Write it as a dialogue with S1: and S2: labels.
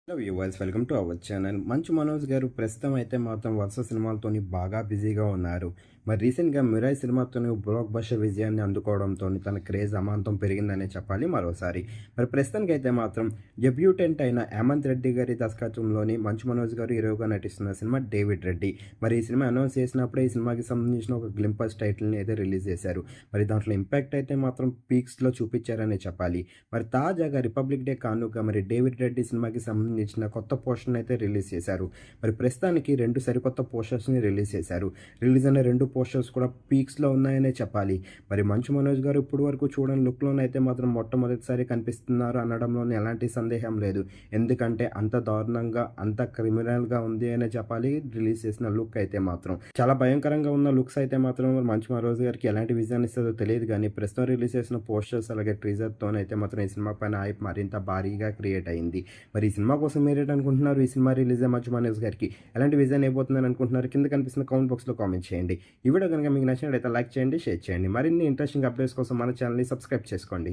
S1: Hello viewers, welcome to our channel. Manchu Manoj గారు ప్రస్తుతం అయితే మాత్రం వరుస సినిమాలతోని బాగా బిజీగా ఉన్నారు. మరి రీసెంట్గా మిరాయ్ సినిమాతోని బ్లాక్ బస్టర్ విజయాన్ని అందుకోవడంతో తన క్రేజ్ అమాంతం పెరిగిందనే చెప్పాలి మరోసారి. మరి ప్రస్తుతానికి అయితే మాత్రం డెబ్యూటెంట్ అయిన హేమంత్ రెడ్డి గారి దర్శకత్వంలోని మంచు మనోజ్ గారు హీరోగా నటిస్తున్న సినిమా డేవిడ్ రెడ్డి. మరి ఈ సినిమా అనౌన్స్ చేసినప్పుడే ఈ సినిమాకి సంబంధించిన ఒక గ్లింపర్స్ టైటిల్ని అయితే రిలీజ్ చేశారు. మరి దాంట్లో ఇంపాక్ట్ అయితే మాత్రం పీక్స్లో చూపించారనే చెప్పాలి. మరి తాజాగా రిపబ్లిక్ డే కానుక మరి డేవిడ్ రెడ్డి సినిమాకి సంబంధించిన కొత్త పోస్టర్ని అయితే రిలీజ్ చేశారు. మరి ప్రస్తుతానికి 2 సరికొత్త పోస్టర్స్ని రిలీజ్ చేశారు. రిలీజ్ అయిన 2 పోస్టర్స్ కూడా పీక్స్లో ఉన్నాయనే చెప్పాలి. మరి మంచు మనోజ్ గారు ఇప్పుడు వరకు చూడని లుక్లోనైతే మాత్రం మొట్టమొదటిసారి కనిపిస్తున్నారు అనడంలోనే ఎలాంటి సందేహం లేదు. ఎందుకంటే అంత దారుణంగా అంత క్రిమినల్గా ఉంది అనే చెప్పాలి. రిలీజ్ చేసిన లుక్ అయితే మాత్రం చాలా భయంకరంగా ఉన్న లుక్స్ అయితే మాత్రం మంచు మనోజ్ గారికి ఎలాంటి విజయాన్ని ఇస్తుందో తెలియదు. కానీ ప్రస్తుతం రిలీజ్ చేసిన పోస్టర్స్ అలాగే ట్రీజర్తోనైతే మాత్రం ఈ సినిమా పైన హైప్ మరింత భారీగా క్రియేట్ అయింది. మరి ఈ సినిమా కోసం మీరేంటనుకుంటున్నారు? ఈ సినిమా రిలీజ్ మంచు మనోజ్ గారికి ఎలాంటి విజన్ అయిపోతుందని అనుకుంటున్నారు? కింద కనిపిస్తున్న కామెంట్ బాక్స్లో కామెంట్ చేయండి. ఈ వీడియో కనుక మీకు నచ్చినట్లయితే లైక్ చేయండి, షేర్ చేయండి. మరిన్ని ఇంట్రెస్టింగ్ అప్డేట్స్ కోసం మన ఛానల్ని సబ్స్క్రైబ్ చేసుకోండి.